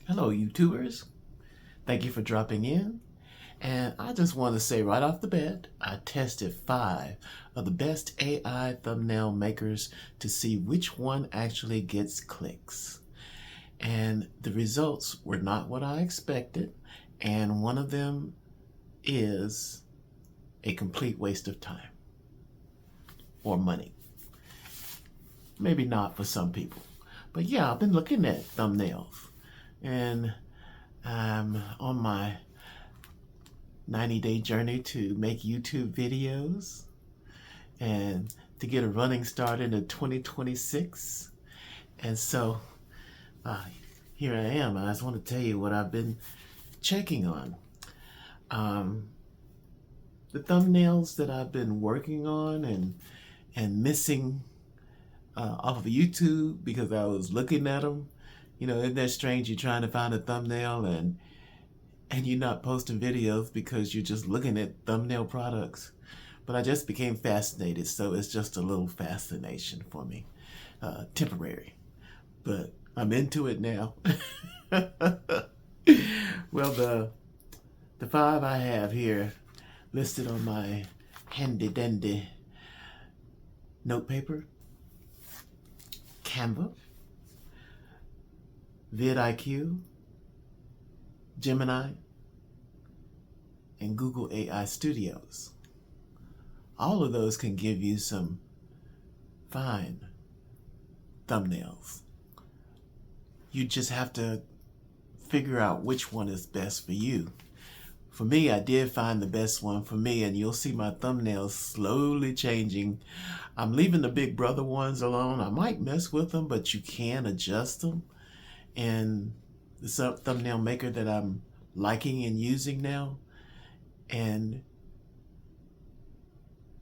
Hello, YouTubers. Thank you for dropping in. And I just want to say right off the bat, I tested 5 of the best AI thumbnail makers to see which one actually gets clicks. And the results were not what I expected. And one of them is a complete waste of time or money. Maybe not for some people. But yeah, I've been looking at thumbnails. And I'm on my 90-day journey to make YouTube videos and to get a running start into 2026. And so here I am. I just want to tell you what I've been checking on. The thumbnails that I've been working on and missing off of YouTube because I was looking at them. You know, isn't that strange? You're trying to find a thumbnail and you're not posting videos because you're just looking at thumbnail products. But I just became fascinated, so it's just a little fascination for me. Temporary. But I'm into it now. Well, the 5 I have here listed on my handy dandy note paper: Canva, vidIQ, Gemini, and Google AI Studios. All of those can give you some fine thumbnails. You just have to figure out which one is best for you. For me, I did find the best one for me, and you'll see my thumbnails slowly changing. I'm leaving the Big Brother ones alone. I might mess with them, but you can adjust them. And the thumbnail maker that I'm liking and using now, and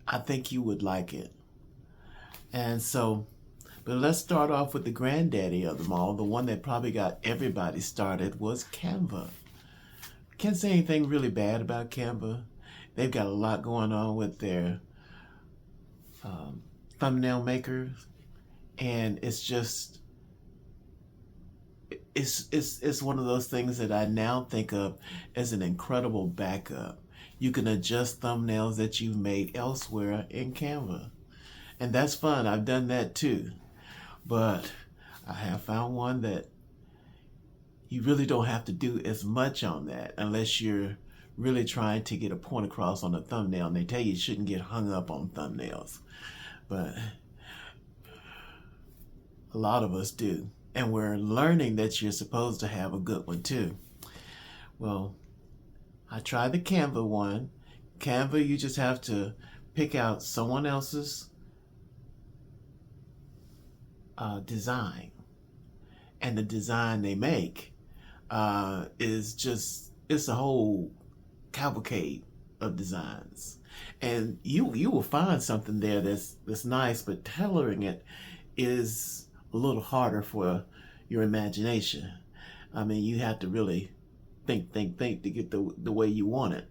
I think you would like it. And so, but let's start off with the granddaddy of them all. The one that probably got everybody started was Canva. Can't say anything really bad about Canva. They've got a lot going on with their thumbnail makers, and it's just it's one of those things that I now think of as an incredible backup. You can adjust thumbnails that you've made elsewhere in Canva, and that's fun. I've done that too, but I have found one that you really don't have to do as much on that unless you're really trying to get a point across on a thumbnail, and they tell you shouldn't get hung up on thumbnails, but a lot of us do. And we're learning that you're supposed to have a good one too. Well, I tried the Canva one. Canva, you just have to pick out someone else's design. And the design they make is just, it's a whole cavalcade of designs. And you will find something there that's nice, but tailoring it is a little harder for your imagination. I mean, you have to really think to get the way you want it.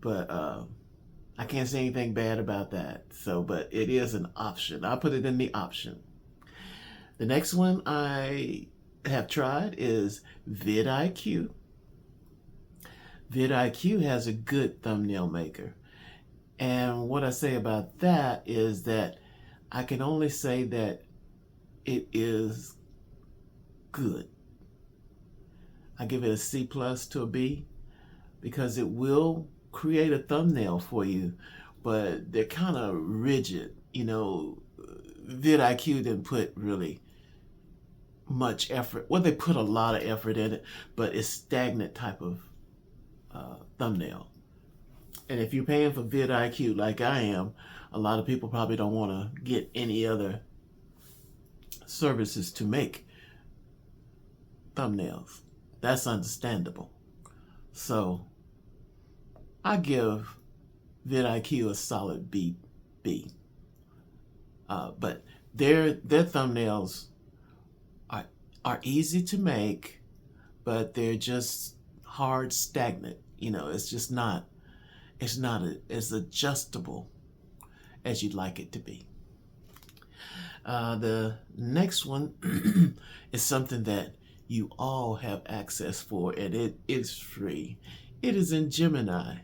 But I can't say anything bad about that. So, but it is an option. I put it in the option. The next one I have tried is vidIQ. vidIQ has a good thumbnail maker. And what I say about that is that I can only say that it is good. I give it a C+ to a B because it will create a thumbnail for you, but they're kind of rigid. You know, vidIQ didn't put really much effort. Well, they put a lot of effort in it, but it's stagnant type of thumbnail. And if you're paying for vidIQ like I am, a lot of people probably don't want to get any other services to make thumbnails. That's understandable. So I give vidIQ a solid B. But their thumbnails are easy to make, but they're just hard, stagnant. You know, it's just not. It's not as adjustable as you'd like it to be. The next one is something that you all have access for, and it is free. It is in Gemini.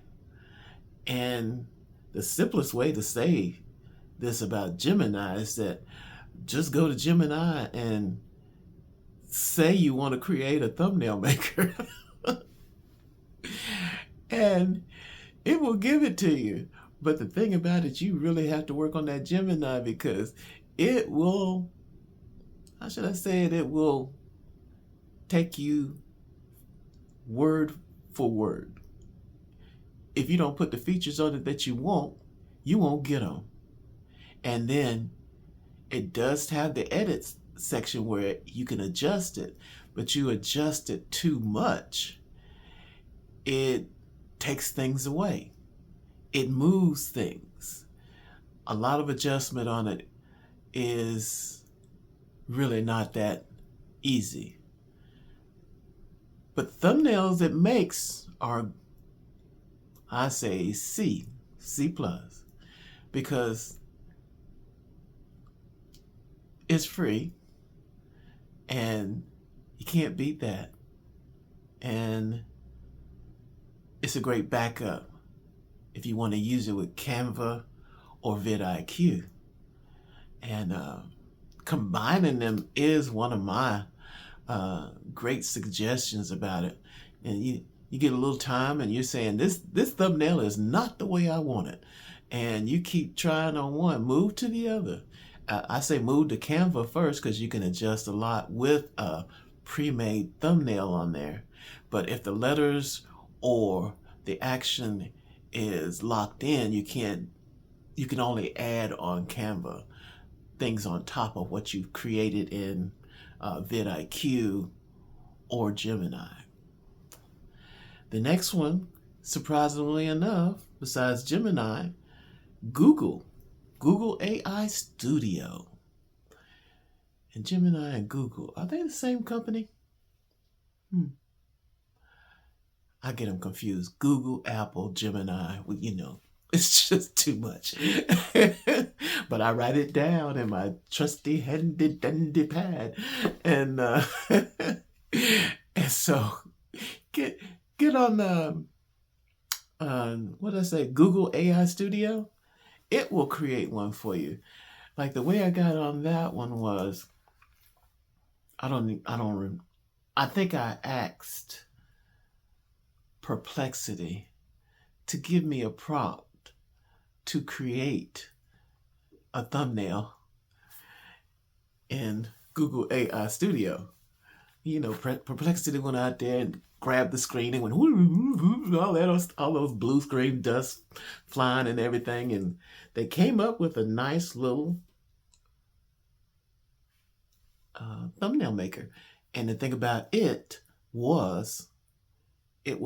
And the simplest way to say this about Gemini is that just go to Gemini and say you want to create a thumbnail maker and it will give it to you. But the thing about it, you really have to work on that Gemini, because it will, how should I say it? It will take you word for word. If you don't put the features on it that you won't get them. And then it does have the edits section where you can adjust it, but you adjust it too much, it takes things away. It moves things. A lot of adjustment on it is really not that easy. But thumbnails it makes are, I say, C+, because it's free and you can't beat that. And it's a great backup if you want to use it with Canva or vidIQ. And combining them is one of my great suggestions about it. And you get a little time and you're saying, this thumbnail is not the way I want it. And you keep trying on one, move to the other. I say move to Canva first, because you can adjust a lot with a pre-made thumbnail on there. But if the letters or the action is locked in, you can only add on Canva things on top of what you've created in vidIQ or Gemini. The next one, surprisingly enough, besides Gemini, Google AI Studio. And Gemini and Google, are they the same company? I get them confused. Google, Apple, Gemini, well, it's just too much. But I write it down in my trusty handy dandy pad. And and so get on what did I say? Google AI Studio. It will create one for you. Like the way I got on that one was, I think I asked Perplexity to give me a prompt to create a thumbnail in Google AI Studio. Perplexity went out there and grabbed the screen and went all those blue screen dust flying and everything, and they came up with a nice little thumbnail maker. And the thing about it was it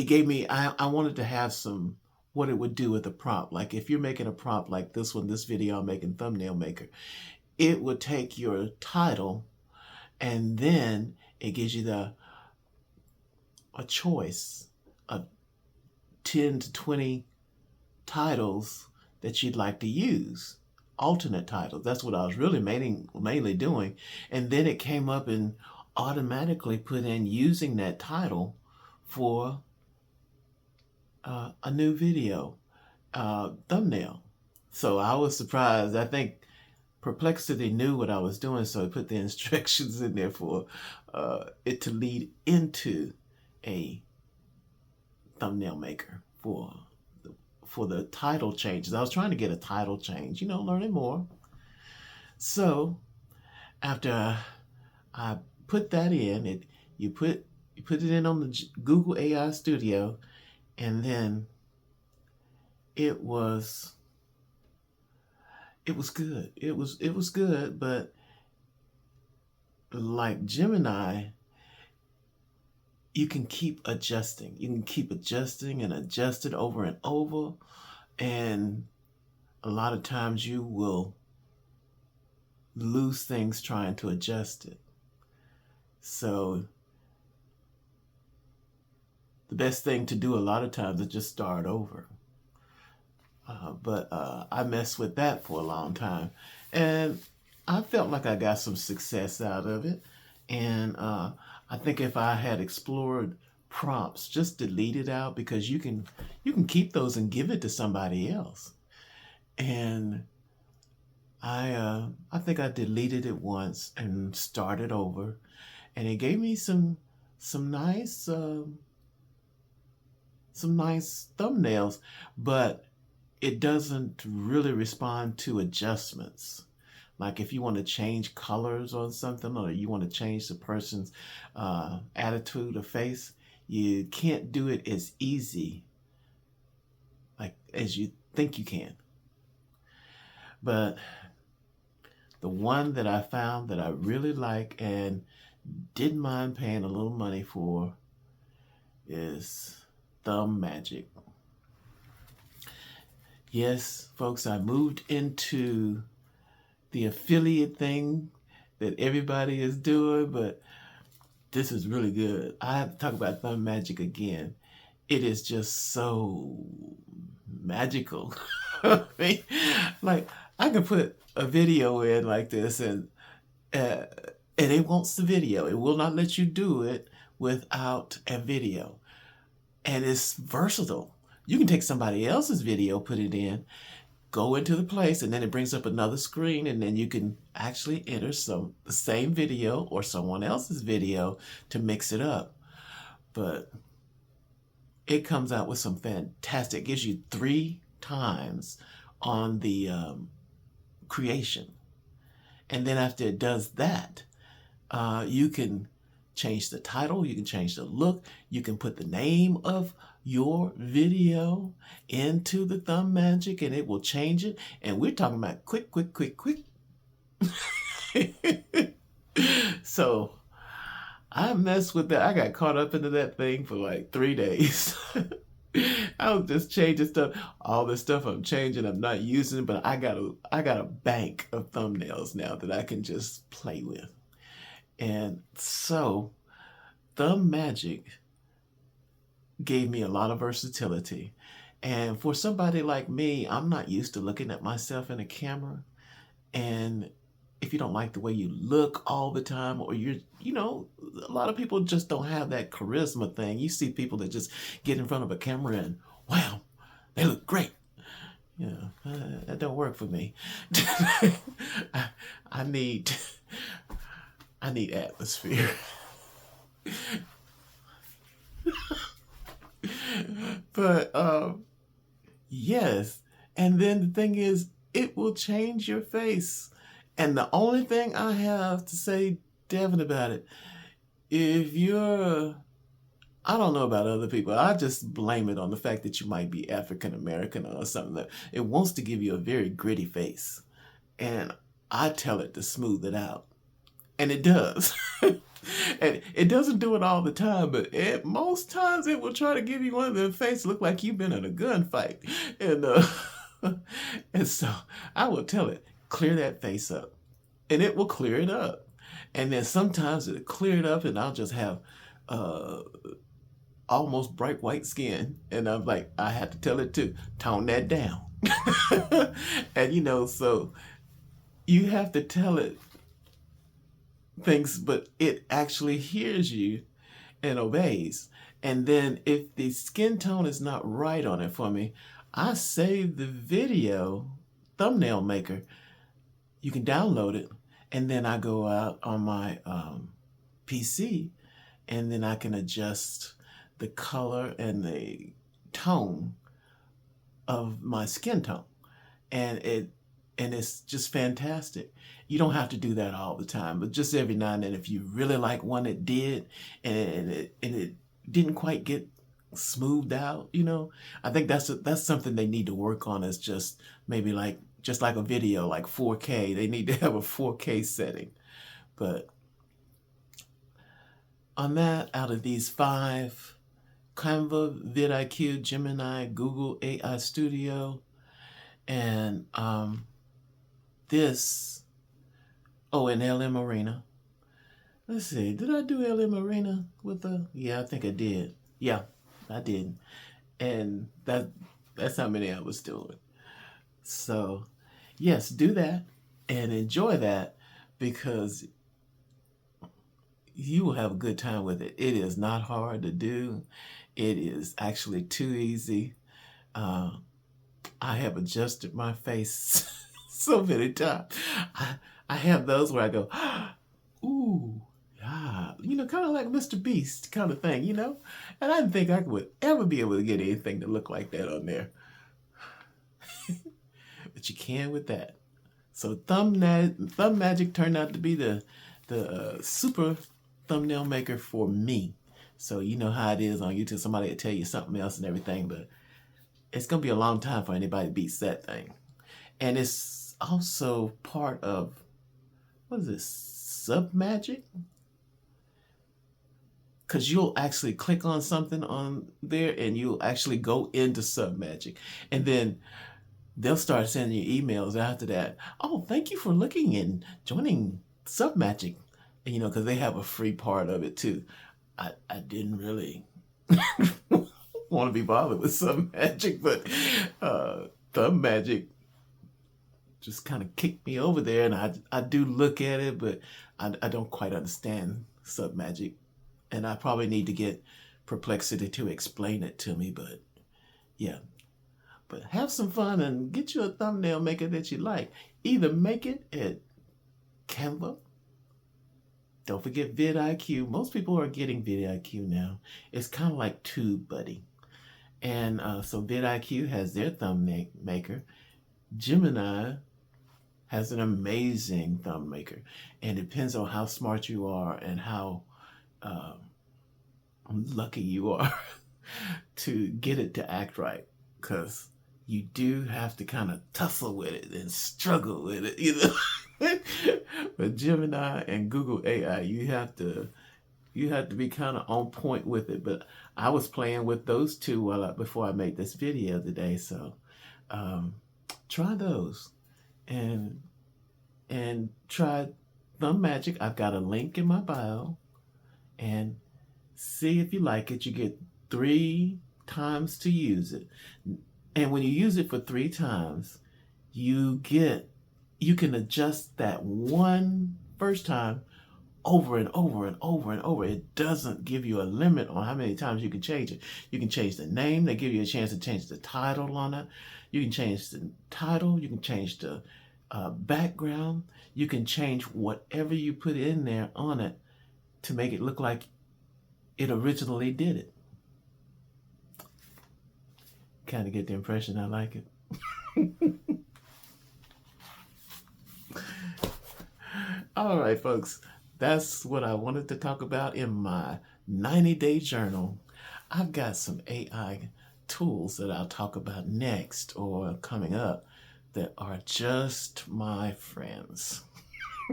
gave me, I wanted to have some, what it would do with a prompt. Like if you're making a prompt like this one, this video I'm making, thumbnail maker, it would take your title and then it gives you a choice of 10 to 20 titles that you'd like to use, alternate titles. That's what I was really mainly doing. And then it came up and automatically put in using that title for a new video thumbnail. So I was surprised. I think Perplexity knew what I was doing, so it put the instructions in there for it to lead into a thumbnail maker for the title changes. I was trying to get a title change, learning more. So after I put that in, you put it in on the Google AI Studio, and then it was good. It was good, but like Gemini, you can keep adjusting. You can keep adjusting and adjust it over and over, and a lot of times you will lose things trying to adjust it. So the best thing to do a lot of times is just start over. But I messed with that for a long time. And I felt like I got some success out of it. And I think if I had explored prompts, just delete it out because you can keep those and give it to somebody else. And I think I deleted it once and started over, and it gave me some nice some nice thumbnails, but it doesn't really respond to adjustments. Like if you want to change colors on something or you want to change the person's attitude or face, you can't do it as easy like as you think you can. But the one that I found that I really like and didn't mind paying a little money for is Thumb Magic. Yes, folks, I moved into the affiliate thing that everybody is doing, but this is really good. I have to talk about Thumb Magic again. It is just so magical. I mean, like I can put a video in like this uh, and it wants the video. It will not let you do it without a video. And it's versatile. You can take somebody else's video, put it in, go into the place, and then it brings up another screen, and then you can actually enter the same video or someone else's video to mix it up. But it comes out with some fantastic, gives you 3 times on the creation. And then after it does that, you can change the title, you can change the look, you can put the name of your video into the Thumb Magic and it will change it. And we're talking about quick. So I messed with that. I got caught up into that thing for like 3 days. I was just changing stuff. All this stuff I'm changing, I'm not using, but I got a bank of thumbnails now that I can just play with. And so Thumb Magic gave me a lot of versatility. And for somebody like me, I'm not used to looking at myself in a camera. And if you don't like the way you look all the time, or a lot of people just don't have that charisma thing. You see people that just get in front of a camera and wow, they look great. That don't work for me. I need atmosphere. But yes, and then the thing is, it will change your face. And the only thing I have to say, Devin, about it, if you're, I don't know about other people, I just blame it on the fact that you might be African American or something. That it wants to give you a very gritty face. And I tell it to smooth it out. And it does. And it doesn't do it all the time, but most times it will try to give you one of the faces look like you've been in a gunfight. And and so I will tell it, clear that face up. And it will clear it up. And then sometimes it'll clear it up and I'll just have almost bright white skin. And I'm like, I have to tell it to tone that down. And so you have to tell it things, but it actually hears you and obeys. And then if the skin tone is not right on it for me, I save the video thumbnail maker. You can download it, and then I go out on my PC, and then I can adjust the color and the tone of my skin tone, and it's just fantastic. You don't have to do that all the time, but just every now and then, if you really like one that did, and it didn't quite get smoothed out, I think that's something they need to work on. Is just maybe just like a video, like 4K. They need to have a 4K setting. But on that, out of these 5, Canva, vidIQ, Gemini, Google AI Studio, and this, and LM Arena. Let's see, did I do LM Arena yeah, I think I did. Yeah, I did. And that's how many I was doing. So yes, do that and enjoy that. because you will have a good time with it. It is not hard to do. It is actually too easy. Uh, I have adjusted my face so many times. I have those where I go, ooh, yeah, kind of like Mr. Beast kind of thing, And I didn't think I would ever be able to get anything to look like that on there. But you can with that. So Thumb Magic turned out to be the super thumbnail maker for me. So you know how it is on YouTube. Somebody will tell you something else and everything, but it's going to be a long time for anybody beats that thing. And it's also part of, what is this, Submagic? Because you'll actually click on something on there and you'll actually go into Submagic. And then they'll start sending you emails after that. Oh, thank you for looking and joining Submagic. And, because they have a free part of it too. I didn't really want to be bothered with Submagic, but Thumb Magic just kind of kicked me over there, and I do look at it, but I don't quite understand Submagic, and I probably need to get Perplexity to explain it to me, but yeah. But have some fun and get you a thumbnail maker that you like. Either make it at Canva. Don't forget vidIQ. Most people are getting vidIQ now. It's kind of like TubeBuddy. And so vidIQ has their thumb maker. Gemini has an amazing thumb maker. And it depends on how smart you are and how lucky you are to get it to act right. Because you do have to kind of tussle with it and struggle with it, But Gemini and Google AI, you have to be kind of on point with it. But I was playing with those two before I made this video today, so try those and try Thumb Magic. I've got a link in my bio, and see if you like it. You get 3 times to use it, and when you use it for 3 times, you can adjust that one first time over and over and over and over. It doesn't give you a limit on how many times you can change it. You can change the name. They give you a chance to change the title on it. You can change the title. You can change the background. You can change whatever you put in there on it to make it look like it originally did it. Kind of get the impression I like it. All right, folks. That's what I wanted to talk about in my 90-day journal. I've got some AI tools that I'll talk about next or coming up that are just my friends.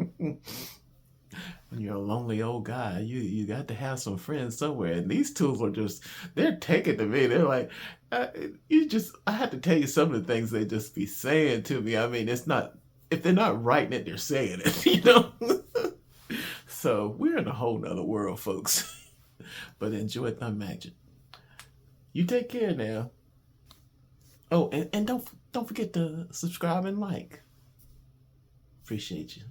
When you're a lonely old guy, you got to have some friends somewhere. And these tools are they're taking to me. They're like, I have to tell you some of the things they just be saying to me. I mean, it's not, if they're not writing it, they're saying it, So we're in a whole nother world, folks. But enjoy Thumb Magic. You take care now. Oh, and don't forget to subscribe and like. Appreciate you.